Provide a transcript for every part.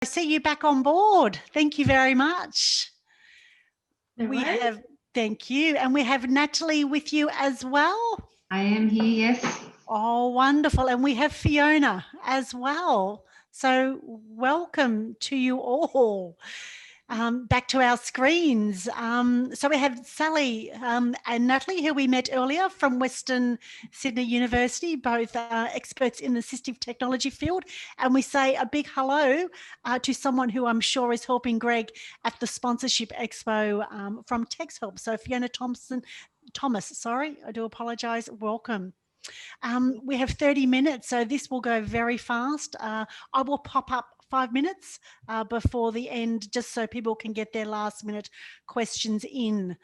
I see you back on board. Thank you very much. Thank you. And we have Natalie with you as well. I am here, yes. Oh, wonderful. And we have Fiona as well. So welcome to you all. Back to our screens. So we have Sally and Natalie, who we met earlier from Western Sydney University, both experts in the assistive technology field. And we say a big hello to someone who I'm sure is helping Greg at the Sponsorship Expo from TextHelp. So Fiona Thomas, I do apologise. Welcome. We have 30 minutes, so this will go very fast. I will pop up 5 minutes before the end, just so people can get their last minute questions in.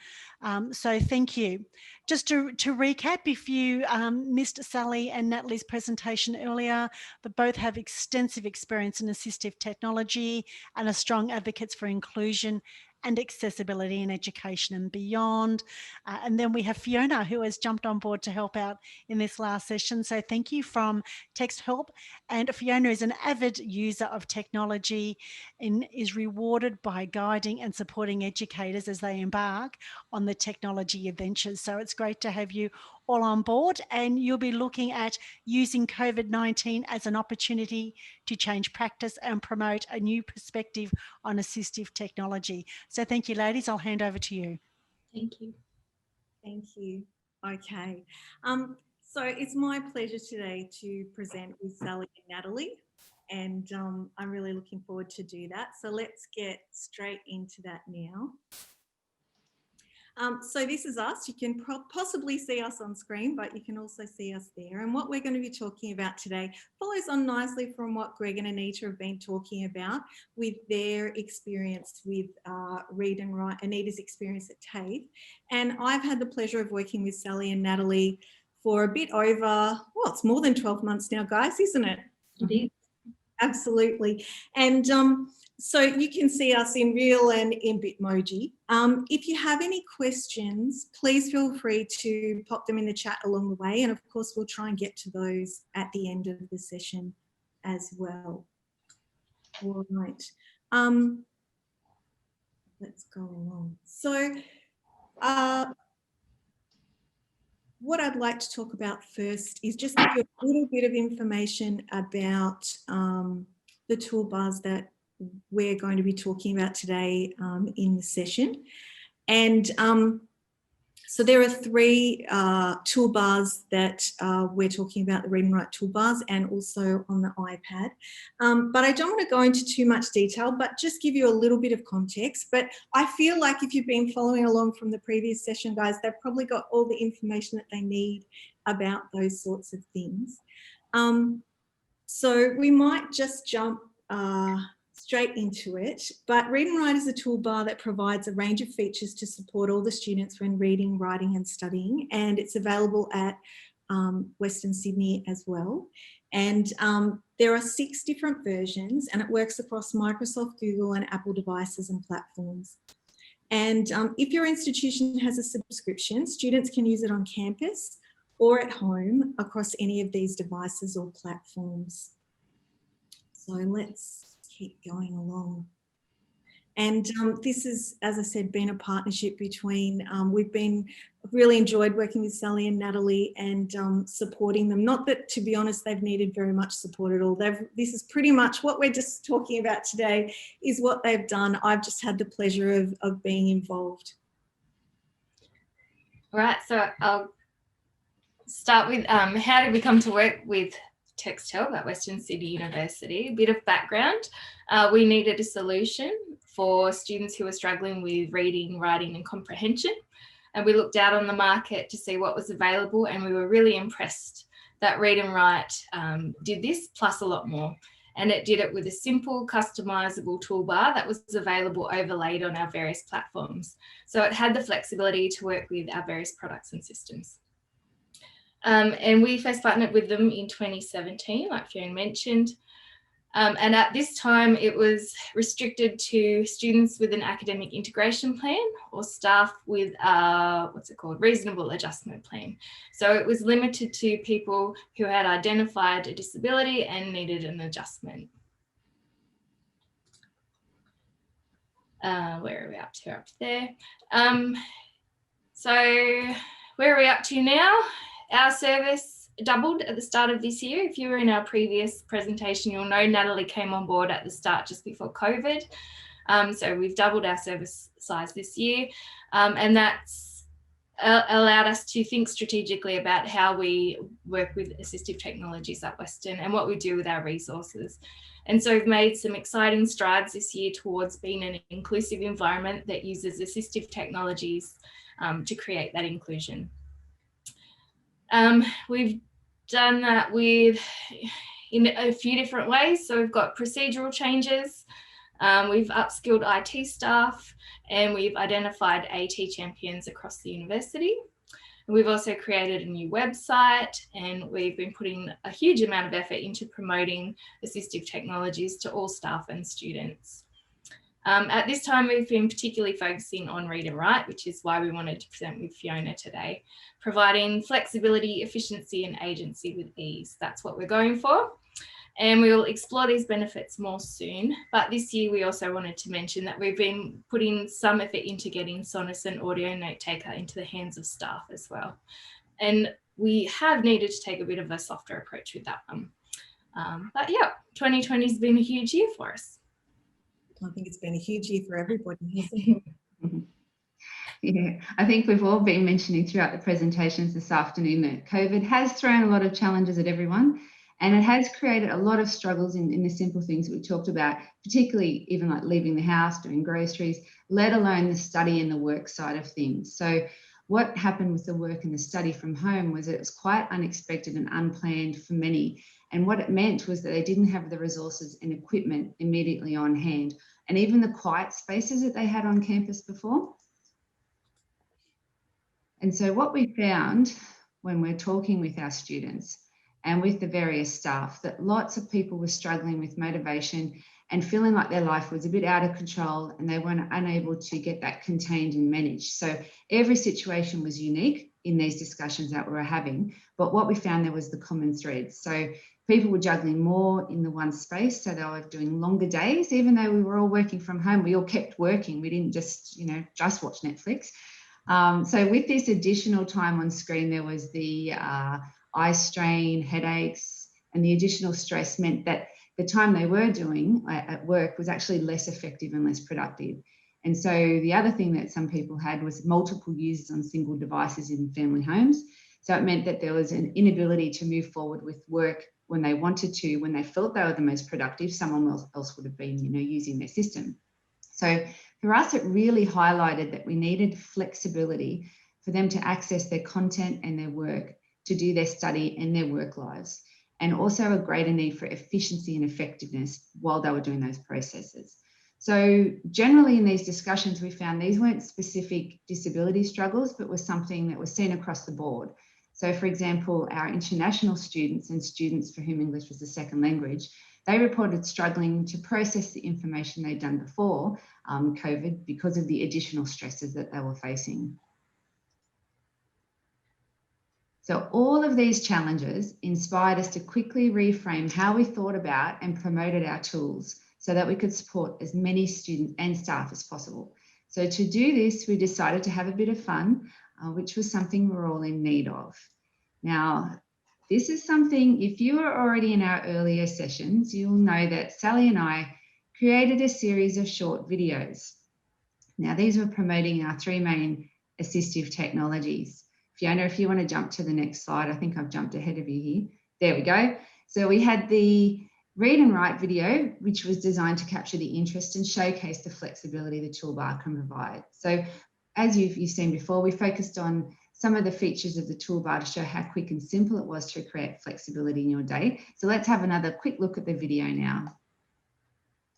So thank you. Just to recap, if you missed Sally and Natalie's presentation earlier, they both have extensive experience in assistive technology and are strong advocates for inclusion and accessibility in education and beyond. And then we have Fiona, who has jumped on board to help out in this last session. So thank you from TextHelp. And Fiona is an avid user of technology and is rewarded by guiding and supporting educators as they embark on the technology adventures. So it's great to have you all on board, and you'll be looking at using COVID-19 as an opportunity to change practice and promote a new perspective on assistive technology. So thank you, ladies. I'll hand over to you. Thank you. Thank you. Okay. So it's my pleasure today to present with Sally and Natalie, and I'm really looking forward to do that. So let's get straight into that now. So this is us. You can possibly see us on screen, but you can also see us there. And what we're going to be talking about today follows on nicely from what Greg and Anita have been talking about with their experience with Read and Write, Anita's experience at TAFE. And I've had the pleasure of working with Sally and Natalie for a bit over, well, it's more than 12 months now, guys, isn't it? Indeed. Absolutely. And so you can see us in real and in Bitmoji. If you have any questions, please feel free to pop them in the chat along the way. And of course, we'll try and get to those at the end of the session as well. All right. Let's go along. So what I'd like to talk about first is just give you a little bit of information about the toolbars that we're going to be talking about today in the session. And so there are three toolbars that we're talking about, the Read and Write toolbars, and also on the iPad. But I don't want to go into too much detail, but just give you a little bit of context. But I feel like if you've been following along from the previous session, guys, they've probably got all the information that they need about those sorts of things. So we might just jump straight into it, but Read and Write is a toolbar that provides a range of features to support all the students when reading, writing and studying, and it's available at Western Sydney as well. And there are 6 different versions, and it works across Microsoft, Google and Apple devices and platforms. And if your institution has a subscription, students can use it on campus or at home across any of these devices or platforms. So let's keep going along. And this is, as I said, been a partnership between, we've really enjoyed working with Sally and Natalie and supporting them. Not that, to be honest, they've needed very much support at all. This is pretty much what we're just talking about today is what they've done. I've just had the pleasure of being involved. All right, so I'll start with how did we come to work with TextHelp at Western Sydney University. A bit of background. We needed a solution for students who were struggling with reading, writing and comprehension. And we looked out on the market to see what was available, and we were really impressed that Read and Write did this plus a lot more. And it did it with a simple customizable toolbar that was available overlaid on our various platforms. So it had the flexibility to work with our various products and systems. And we first partnered with them in 2017, like Fiona mentioned. And at this time, it was restricted to students with an academic integration plan or staff with reasonable adjustment plan. So it was limited to people who had identified a disability and needed an adjustment. Where are we up to? Up there. So where are we up to now? Our service doubled at the start of this year. If you were in our previous presentation, you'll know Natalie came on board at the start just before COVID. So we've doubled our service size this year, and that's allowed us to think strategically about how we work with assistive technologies at Western and what we do with our resources. And so we've made some exciting strides this year towards being an inclusive environment that uses assistive technologies to create that inclusion. We've done that in a few different ways. So we've got procedural changes, we've upskilled IT staff, and we've identified AT champions across the university. We've also created a new website, and we've been putting a huge amount of effort into promoting assistive technologies to all staff and students. At this time, we've been particularly focusing on read and write, which is why we wanted to present with Fiona today, providing flexibility, efficiency, and agency with ease. That's what we're going for. And we'll explore these benefits more soon. But this year, we also wanted to mention that we've been putting some effort into getting Sonus and Audio Note Taker into the hands of staff as well. And we have needed to take a bit of a softer approach with that one. But yeah, 2020 has been a huge year for us. I think it's been a huge year for everybody. Yeah, I think we've all been mentioning throughout the presentations this afternoon that COVID has thrown a lot of challenges at everyone, and it has created a lot of struggles in the simple things that we talked about, particularly even like leaving the house, doing groceries, let alone the study and the work side of things. So what happened with the work and the study from home was it was quite unexpected and unplanned for many. And what it meant was that they didn't have the resources and equipment immediately on hand, and even the quiet spaces that they had on campus before. And so what we found when we're talking with our students and with the various staff, that lots of people were struggling with motivation and feeling like their life was a bit out of control and they weren't unable to get that contained and managed. So every situation was unique in these discussions that we were having, but what we found there was the common thread. So people were juggling more in the one space, so they were doing longer days. Even though we were all working from home, we all kept working. We didn't just watch Netflix. So with this additional time on screen, there was the eye strain, headaches, and the additional stress meant that the time they were doing at work was actually less effective and less productive. And so the other thing that some people had was multiple users on single devices in family homes. So it meant that there was an inability to move forward with work when they wanted to, when they felt they were the most productive. Someone else would have been, using their system. So for us, it really highlighted that we needed flexibility for them to access their content and their work, to do their study and their work lives, and also a greater need for efficiency and effectiveness while they were doing those processes. So generally in these discussions, we found these weren't specific disability struggles, but was something that was seen across the board. So for example, our international students and students for whom English was a second language, they reported struggling to process the information they'd done before COVID because of the additional stresses that they were facing. So all of these challenges inspired us to quickly reframe how we thought about and promoted our tools so that we could support as many students and staff as possible. So to do this, we decided to have a bit of fun, which was something we're all in need of. Now, this is something, if you were already in our earlier sessions, you'll know that Sally and I created a series of short videos. Now, these were promoting our three main assistive technologies. Fiona, if you want to jump to the next slide, I think I've jumped ahead of you here. There we go. So we had the read and write video, which was designed to capture the interest and showcase the flexibility the toolbar can provide. So as you've seen before, we focused on some of the features of the toolbar to show how quick and simple it was to create flexibility in your day. So let's have another quick look at the video now.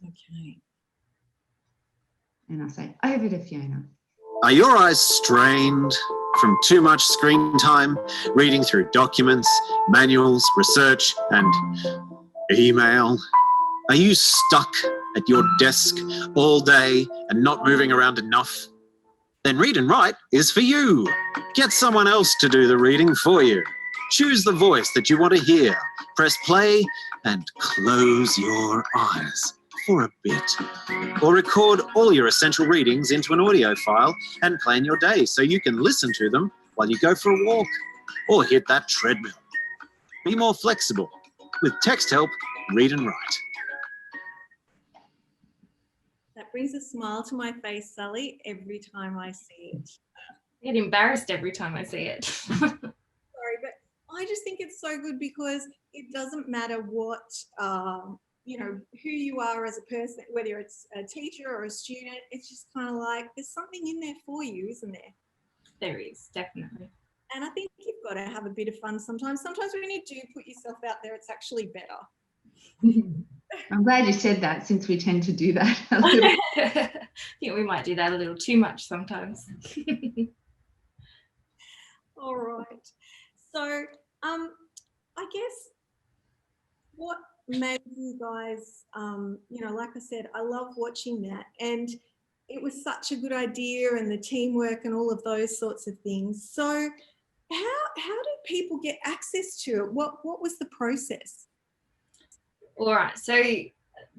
Okay. And I'll say over to Fiona. Are your eyes strained from too much screen time, reading through documents, manuals, research, and email? Are you stuck at your desk all day and not moving around enough? Then Read and Write is for you. Get someone else to do the reading for you. Choose the voice that you want to hear. Press play and close your eyes. for a bit. Or record all your essential readings into an audio file and plan your day so you can listen to them while you go for a walk or hit that treadmill. Be more flexible. With Text Help, read and write. That brings a smile to my face, Sally, every time I see it. I get embarrassed every time I see it. Sorry, but I just think it's so good because it doesn't matter what, you know, who you are as a person, whether it's a teacher or a student, it's just kind of like there's something in there for you, isn't there? There is, definitely. And I think you've got to have a bit of fun sometimes. Sometimes when you do put yourself out there, it's actually better. I'm glad you said that, since we tend to do that a little. I think we might do that a little too much sometimes. All right. So I guess what made you guys, you know, like I said, I love watching that, and it was such a good idea, and the teamwork and all of those sorts of things. So how did people get access to it? What was the process? All right, so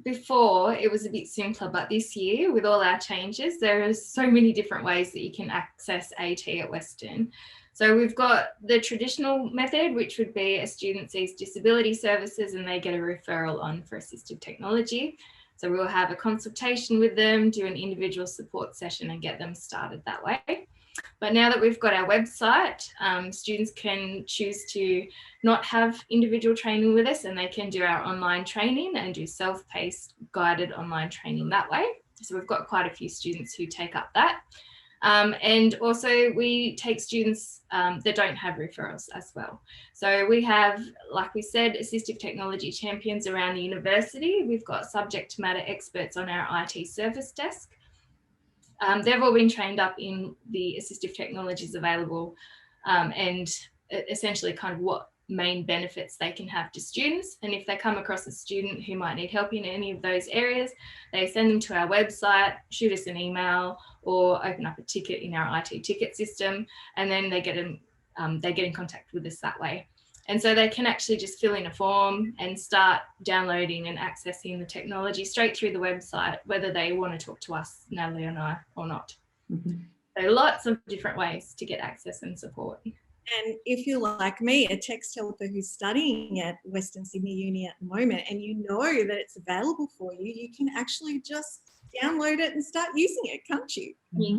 before it was a bit simpler, but this year with all our changes, there are so many different ways that you can access AT at Western. So we've got the traditional method, which would be a student sees disability services and they get a referral on for assistive technology. So we'll have a consultation with them, do an individual support session and get them started that way. But now that we've got our website, students can choose to not have individual training with us, and they can do our online training and do self-paced guided online training that way. So we've got quite a few students who take up that. And also we take students that don't have referrals as well. So we have, like we said, assistive technology champions around the university. We've got subject matter experts on our IT service desk. They've all been trained up in the assistive technologies available and essentially kind of what main benefits they can have to students. And if they come across a student who might need help in any of those areas, they send them to our website, shoot us an email, or open up a ticket in our IT ticket system, and then they get in contact with us that way. And so they can actually just fill in a form and start downloading and accessing the technology straight through the website, whether they want to talk to us, Natalie and I, or not. Mm-hmm. So lots of different ways to get access and support. And if you're like me, a text helper who's studying at Western Sydney Uni at the moment, and you know that it's available for you, you can actually just download it and start using it, can't you? Yeah.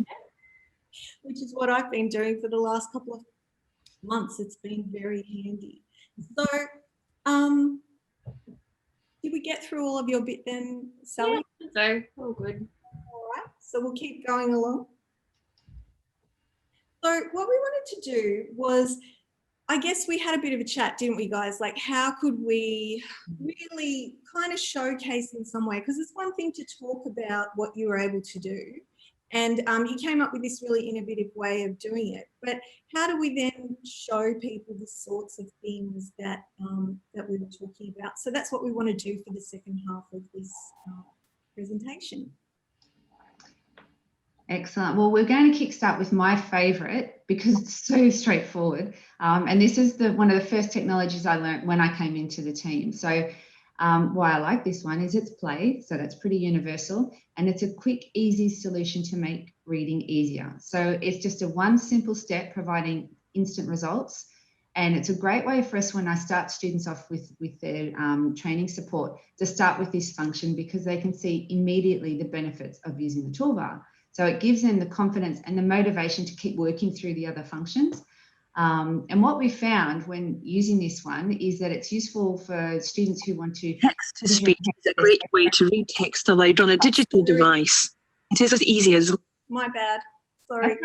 Which is what I've been doing for the last couple of months. It's been very handy. So did we get through all of your bit then, Sally? Yeah, so all good. All right, so we'll keep going along. So what we wanted to do was, I guess we had a bit of a chat, didn't we, guys? Like, how could we really kind of showcase in some way? Because it's one thing to talk about what you were able to do. And he came up with this really innovative way of doing it. But how do we then show people the sorts of things that, that we were talking about? So that's what we want to do for the second half of this presentation. Excellent. Well, we're going to kickstart with my favourite because it's so straightforward. And this is one of the first technologies I learned when I came into the team. So why I like this one is it's Play, so that's pretty universal, and it's a quick, easy solution to make reading easier. So it's just one simple step providing instant results. And it's a great way for us when I start students off with their training support to start with this function, because they can see immediately the benefits of using the toolbar. So it gives them the confidence and the motivation to keep working through the other functions. And what we found when using this one is that it's useful for students who want to... Text to speech is a great way to read text aloud on a digital device. It is as easy as... My bad. Sorry. That's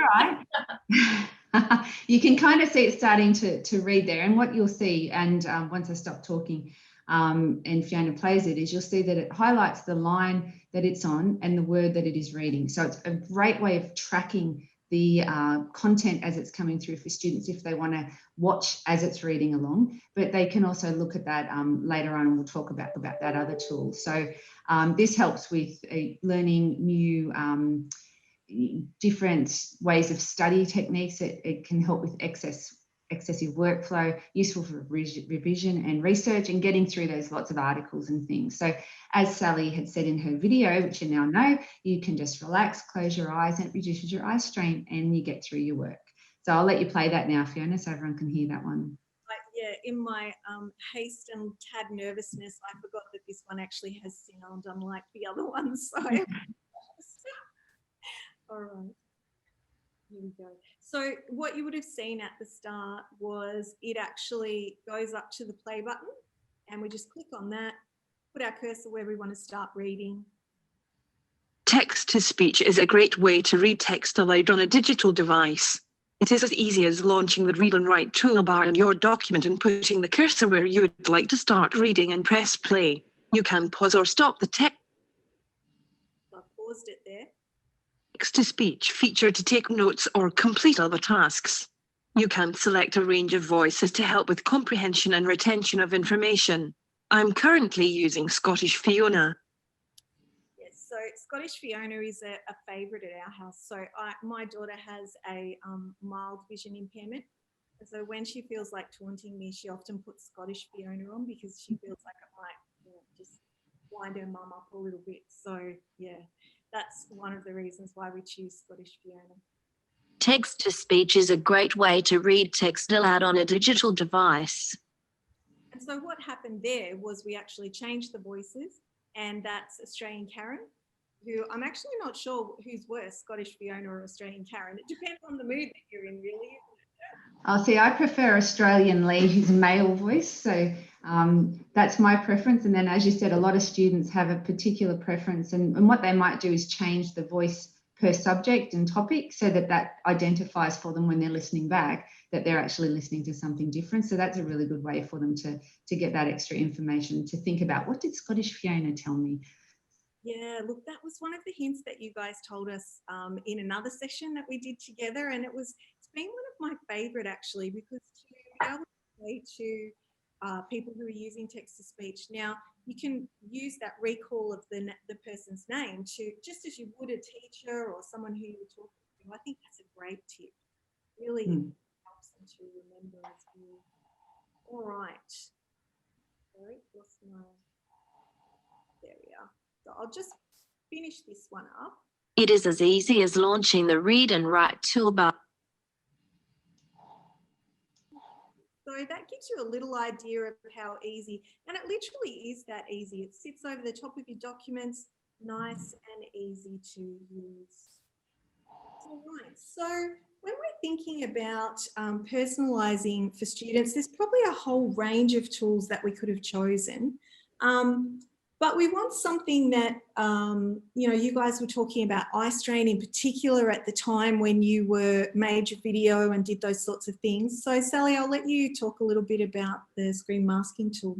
all right. You can kind of see it starting to read there. And what you'll see, and once I stop talking and Fiona plays it, is you'll see that it highlights the line that it's on and the word that it is reading. So it's a great way of tracking the content as it's coming through for students if they want to watch as it's reading along, but they can also look at that later on, and we'll talk about that other tool. So this helps with learning new different ways of study techniques. It can help with excessive workflow, useful for revision and research, and getting through those lots of articles and things. So as Sally had said in her video, which you now know, you can just relax, close your eyes, and it reduces your eye strain, and you get through your work. So I'll let you play that now, Fiona, so everyone can hear that one. Yeah, in my haste and tad nervousness, I forgot that this one actually has sound, unlike the other ones. So, all right, here we go. So what you would have seen at the start was it actually goes up to the play button, and we just click on that, put our cursor where we want to start reading. Text-to-speech is a great way to read text aloud on a digital device. It is as easy as launching the Read and Write toolbar in your document and putting the cursor where you would like to start reading and press play. You can pause or stop the text. I paused it there. Text-to-speech feature to take notes or complete other tasks. You can select a range of voices to help with comprehension and retention of information. I'm currently using Scottish Fiona. Yes, so Scottish Fiona is a favourite at our house. So my daughter has a mild vision impairment. So when she feels like taunting me, she often puts Scottish Fiona on because she feels like it might just wind her mum up a little bit. So yeah, that's one of the reasons why we choose Scottish Fiona. Text-to-speech is a great way to read text aloud on a digital device. And so what happened there was we actually changed the voices, and that's Australian Karen, who I'm actually not sure who's worse, Scottish Fiona or Australian Karen. It depends on the mood that you're in, really. Oh, see, I prefer Australian Lee, who's male voice. So that's my preference. And then, as you said, a lot of students have a particular preference. And what they might do is change the voice per subject and topic so that that identifies for them when they're listening back that they're actually listening to something different. So that's a really good way for them to get that extra information, to think about, what did Scottish Fiona tell me? Yeah, look, that was one of the hints that you guys told us in another session that we did together. And it's been one of my favourite, actually, because to be able to say to people who are using text-to-speech, now you can use that recall of the person's name to, just as you would a teacher or someone who you were talking to. I think that's a great tip. Really helps them to remember as well. All right. Sorry, lost my... There we are. So I'll just finish this one up. It is as easy as launching the Read and Write toolbar. So that gives you a little idea of how easy, and it literally is that easy. It sits over the top of your documents, nice and easy to use. All right, so when we're thinking about personalising for students, there's probably a whole range of tools that we could have chosen. But we want something that, you guys were talking about eye strain in particular at the time when you made your video and did those sorts of things. So Sally, I'll let you talk a little bit about the screen masking tool.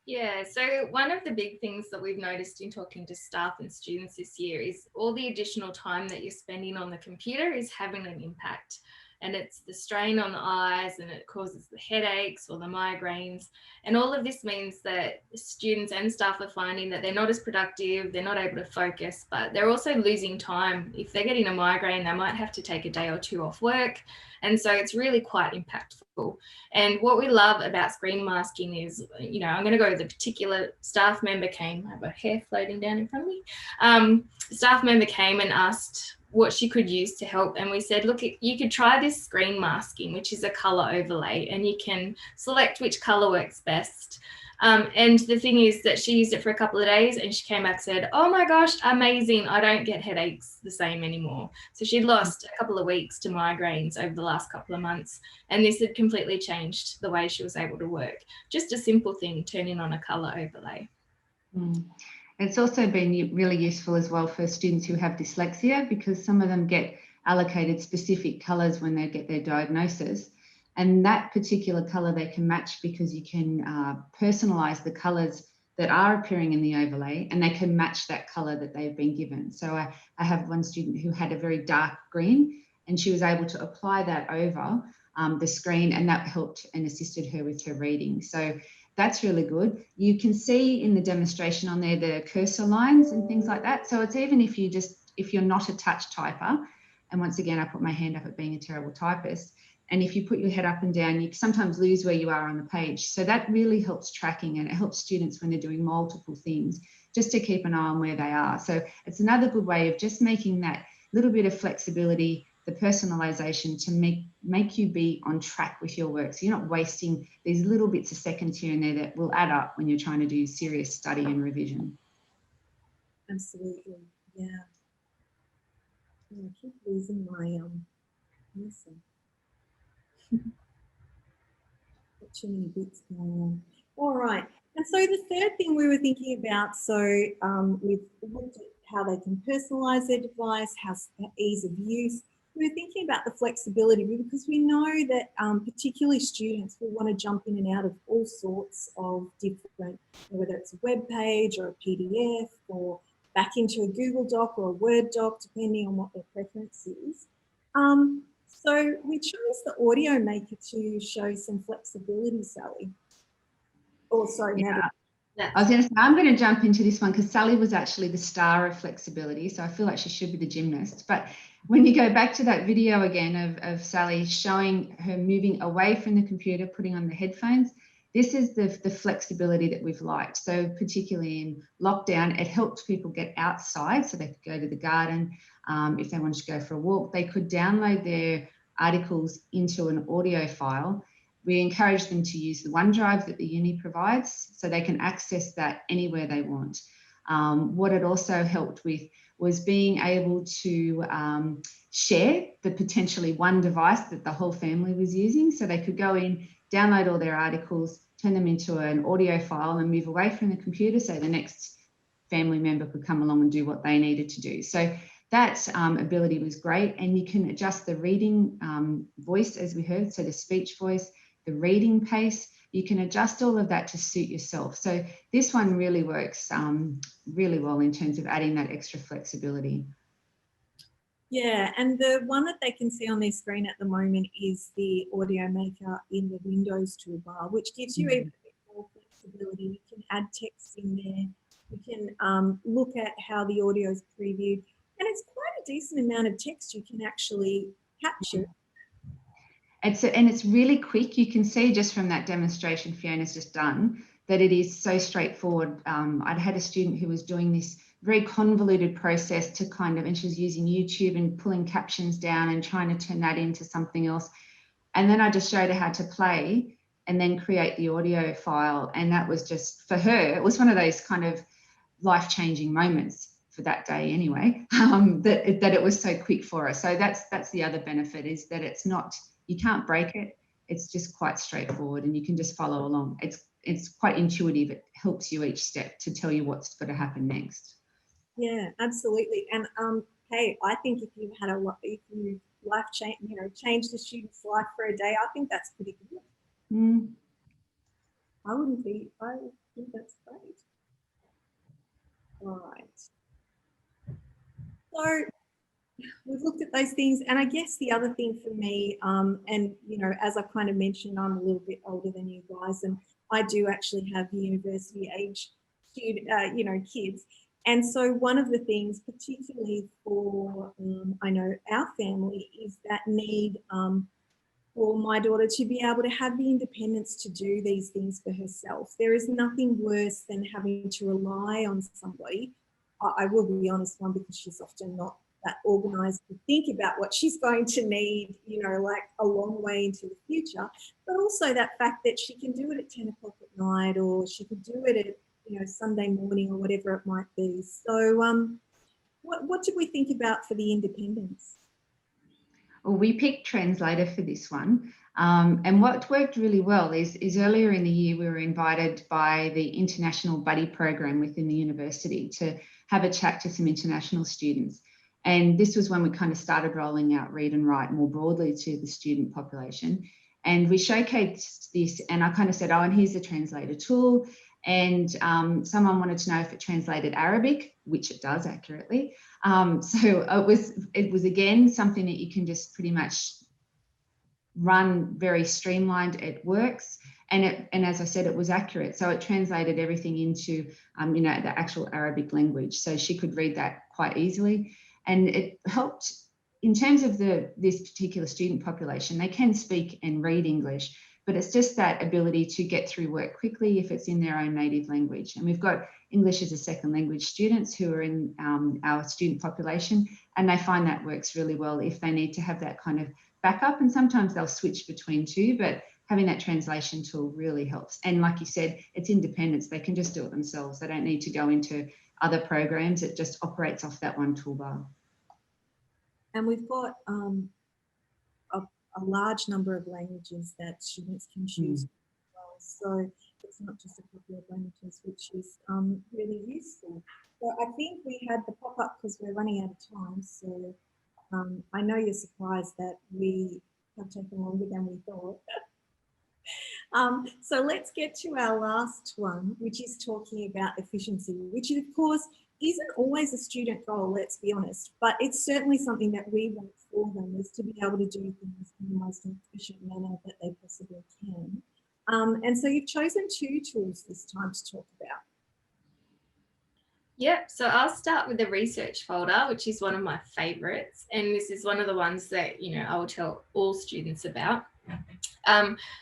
Yeah, so one of the big things that we've noticed in talking to staff and students this year is all the additional time that you're spending on the computer is having an impact. And it's the strain on the eyes, and it causes the headaches or the migraines. And all of this means that students and staff are finding that they're not as productive, they're not able to focus, but they're also losing time. If they're getting a migraine, they might have to take a day or two off work. And so it's really quite impactful. And what we love about screen masking is, I'm going to go with a particular staff member came, I have a hair floating down in front of me. Staff member came and asked what she could use to help, and we said, look, you could try this screen masking, which is a color overlay, and you can select which color works best. And the thing is that she used it for a couple of days and she came back and said, oh my gosh, amazing, I don't get headaches the same anymore. So she'd lost a couple of weeks to migraines over the last couple of months, and this had completely changed the way she was able to work. Just a simple thing, turning on a color overlay. It's also been really useful as well for students who have dyslexia, because some of them get allocated specific colours when they get their diagnosis. And that particular colour they can match because you can personalise the colours that are appearing in the overlay, and they can match that colour that they've been given. So I have one student who had a very dark green, and she was able to apply that over the screen, and that helped and assisted her with her reading. So that's really good. You can see in the demonstration on there the cursor lines and things like that. So it's even if you're not a touch typer, and once again, I put my hand up at being a terrible typist, And if you put your head up and down, you sometimes lose where you are on the page. So that really helps tracking, and it helps students when they're doing multiple things, just to keep an eye on where they are. So it's another good way of just making that little bit of flexibility, the personalization, to make you be on track with your work. So you're not wasting these little bits of seconds here and there that will add up when you're trying to do serious study and revision. Absolutely, yeah. I keep losing my listen. Got too many bits going on. All right. And so the third thing we were thinking about, so we've looked at how they can personalize their device, how ease of use. We were thinking about the flexibility because we know that particularly students will want to jump in and out of all sorts of different, whether it's a web page or a PDF or back into a Google Doc or a Word doc, depending on what their preference is. So we chose the Audio Maker to show some flexibility, Sally. Oh, sorry, Maddie. Yeah. I was going to say, I'm going to jump into this one because Sally was actually the star of flexibility. So I feel like she should be the gymnast. But when you go back to that video again of Sally showing her moving away from the computer, putting on the headphones, this is the flexibility that we've liked. So particularly in lockdown, it helped people get outside so they could go to the garden. If they wanted to go for a walk, they could download their articles into an audio file. We encourage them to use the OneDrive that the uni provides so they can access that anywhere they want. What it also helped with was being able to share the potentially one device that the whole family was using. So they could go in, download all their articles, turn them into an audio file and move away from the computer so the next family member could come along and do what they needed to do. So that ability was great. And you can adjust the reading voice, as we heard, so the speech voice, the reading pace, you can adjust all of that to suit yourself. So this one really works really well in terms of adding that extra flexibility. Yeah, and the one that they can see on their screen at the moment is the Audio Maker in the Windows toolbar, which gives you even a bit more flexibility. You can add text in there. You can look at how the audio is previewed. And it's quite a decent amount of text you can actually capture. And it's really quick. You can see just from that demonstration Fiona's just done that it is so straightforward. I'd had a student who was doing this very convoluted process to and she was using YouTube and pulling captions down and trying to turn that into something else. And then I just showed her how to play and then create the audio file. And that was just, for her, it was one of those kind of life-changing moments for that day anyway, that it was so quick for her. So that's the other benefit, is that it's not, you can't break it. It's just quite straightforward and you can just follow along. It's quite intuitive. It helps you each step to tell you what's going to happen next. Yeah, absolutely. And hey, I think if you had changed a student's life for a day, I think that's pretty good. I think that's great. All right. So we've looked at those things, and I guess the other thing for me, and as I kind of mentioned, I'm a little bit older than you guys, and I do actually have university age kids. And so one of the things, particularly for I know our family, is that need for my daughter to be able to have the independence to do these things for herself. There is nothing worse than having to rely on somebody. I will be honest, one, because she's often not that organised to think about what she's going to need, like a long way into the future, but also that fact that she can do it at 10 o'clock at night, or she could do it at Sunday morning, or whatever it might be. So what did we think about for the independence? Well, we picked Translator for this one. And what worked really well is earlier in the year, we were invited by the International Buddy Program within the university to have a chat to some international students. And this was when we kind of started rolling out Read and Write more broadly to the student population. And we showcased this, and I kind of said, oh, and here's the translator tool. And someone wanted to know if it translated Arabic, which it does accurately. So it was again something that you can just pretty much run very streamlined. It works, and as I said, it was accurate. So it translated everything into the actual Arabic language, so she could read that quite easily. And it helped in terms of this particular student population, they can speak and read English, but it's just that ability to get through work quickly if it's in their own native language. And we've got English as a second language students who are in our student population, and they find that works really well if they need to have that kind of backup. And sometimes they'll switch between two, but having that translation tool really helps. And like you said, it's independence. They can just do it themselves. They don't need to go into other programs. It just operates off that one toolbar. And we've got a large number of languages that students can choose as well. So it's not just a couple of languages, which is really useful. So I think we had the pop-up because we're running out of time. So I know you're surprised that we have taken longer than we thought. So let's get to our last one, which is talking about efficiency, which of course isn't always a student goal, let's be honest, but it's certainly something that we want for them, is to be able to do things in the most efficient manner that they possibly can. And so you've chosen 2 tools this time to talk about. Yep, so I'll start with the research folder, which is one of my favorites. And this is one of the ones that, you know, I will tell all students about.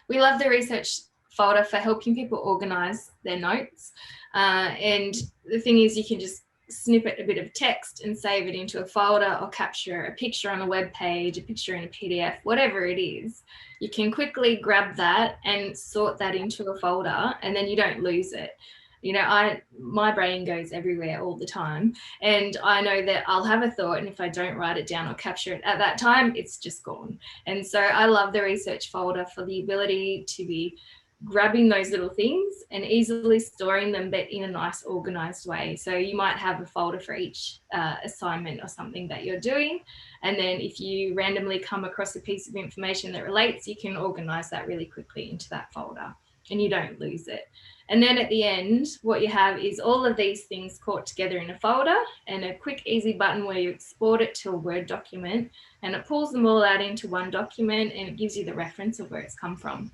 We love the research folder for helping people organize their notes. And the thing is, you can just snippet a bit of text and save it into a folder, or capture a picture on a web page, a picture in a PDF, whatever it is. You can quickly grab that and sort that into a folder, and then you don't lose it. You know, my brain goes everywhere all the time, and I know that I'll have a thought, and if I don't write it down or capture it at that time, it's just gone. And so I love the research folder for the ability to be grabbing those little things and easily storing them, but in a nice organized way. So you might have a folder for each assignment or something that you're doing. And then if you randomly come across a piece of information that relates, you can organize that really quickly into that folder and you don't lose it. And then at the end, what you have is all of these things caught together in a folder and a quick, easy button where you export it to a Word document, and it pulls them all out into one document and it gives you the reference of where it's come from.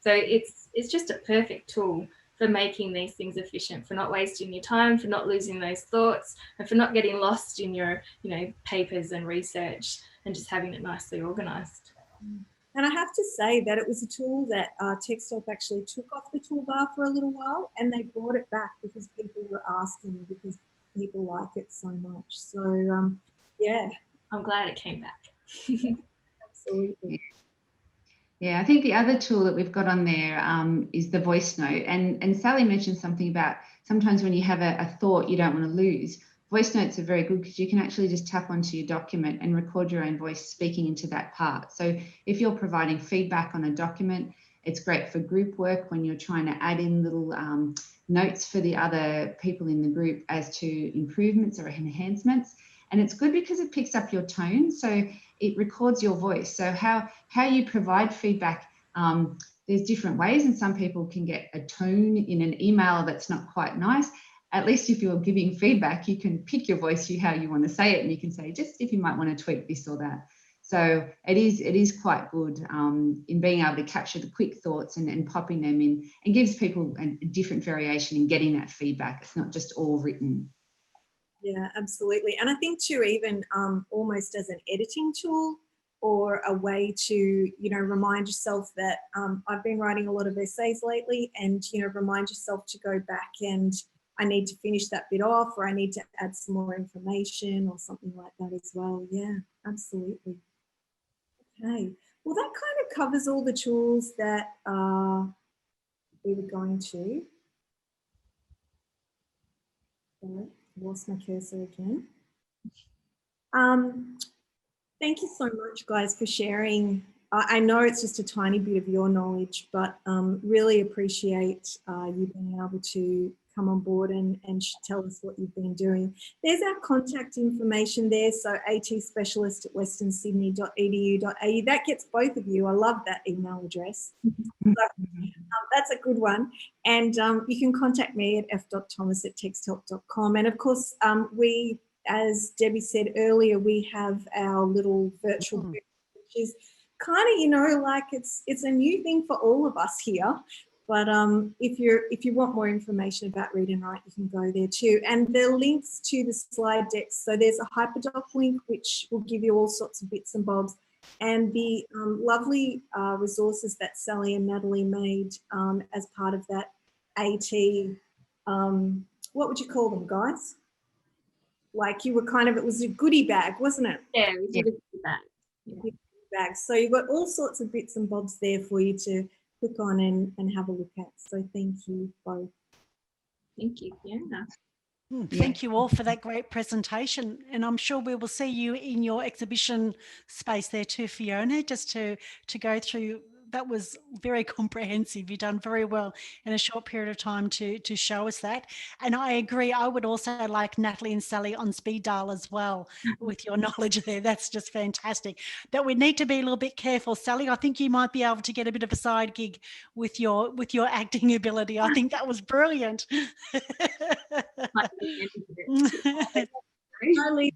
So it's just a perfect tool for making these things efficient, for not wasting your time, for not losing those thoughts, and for not getting lost in your, papers and research, and just having it nicely organized. And I have to say that it was a tool that TextHelp actually took off the toolbar for a little while, and they brought it back because people were asking, because people like it so much. So yeah. I'm glad it came back. Absolutely. Yeah, I think the other tool that we've got on there is the voice note. And Sally mentioned something about sometimes when you have a thought you don't want to lose. Voice notes are very good because you can actually just tap onto your document and record your own voice speaking into that part. So if you're providing feedback on a document, it's great for group work when you're trying to add in little notes for the other people in the group as to improvements or enhancements. And it's good because it picks up your tone. So it records your voice. So how you provide feedback, there's different ways, and some people can get a tone in an email that's not quite nice. At least if you're giving feedback, you can pick your voice to how you want to say it, and you can say just if you might want to tweak this or that. So it is quite good in being able to capture the quick thoughts and popping them in, and gives people a different variation in getting that feedback. It's not just all written. Yeah, absolutely. And I think too, even almost as an editing tool or a way to, remind yourself that I've been writing a lot of essays lately, and, remind yourself to go back and I need to finish that bit off, or I need to add some more information or something like that as well. Yeah, absolutely. Okay. Well, that kind of covers all the tools that we were going to. Sorry. Lost my cursor again. Thank you so much, guys, for sharing. I know it's just a tiny bit of your knowledge, but really appreciate you being able to come on board and tell us what you've been doing. There's our contact information there. So atspecialist@westernsydney.edu.au. That gets both of you. I love that email address. So, that's a good one. And you can contact me at f.thomas@texthelp.com. And of course, we, as Debbie said earlier, we have our little virtual group, which is kind of, like it's a new thing for all of us here. But if you want more information about Read and Write, you can go there too. And there are links to the slide decks. So there's a Hyperdoc link, which will give you all sorts of bits and bobs. And the lovely resources that Sally and Natalie made as part of that AT, what would you call them, guys? Like you were kind of, it was a goodie bag, wasn't it? Yeah, we did that. Yeah. Bag. So you've got all sorts of bits and bobs there for you to click on and have a look at. So thank you both. Thank you, Fiona. Thank you all for that great presentation. And I'm sure we will see you in your exhibition space there too, Fiona, just to go through. That was very comprehensive. You've done very well in a short period of time to show us that. And I agree, I would also like Natalie and Sally on speed dial as well with your knowledge there. That's just fantastic. But we need to be a little bit careful. Sally, I think you might be able to get a bit of a side gig with your acting ability. I think that was brilliant. Only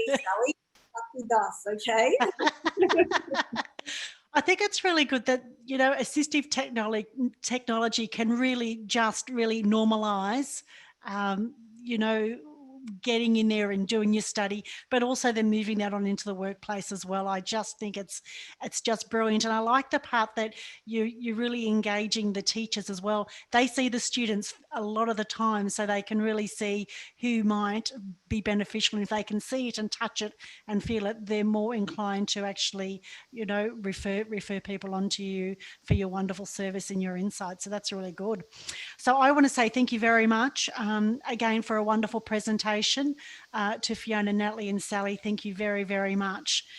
Sally, with us, okay? I think it's really good that, you know, assistive technology can really normalise, you know, getting in there and doing your study, but also then moving that on into the workplace as well. I just think it's just brilliant. And I like the part that you're really engaging the teachers as well. They see the students a lot of the time, so they can really see who might be beneficial. And if they can see it and touch it and feel it, they're more inclined to actually, you know, refer people onto you for your wonderful service and your insights. So that's really good. So I want to say thank you very much again for a wonderful presentation to Fiona, Natalie and Sally. Thank you very, very much.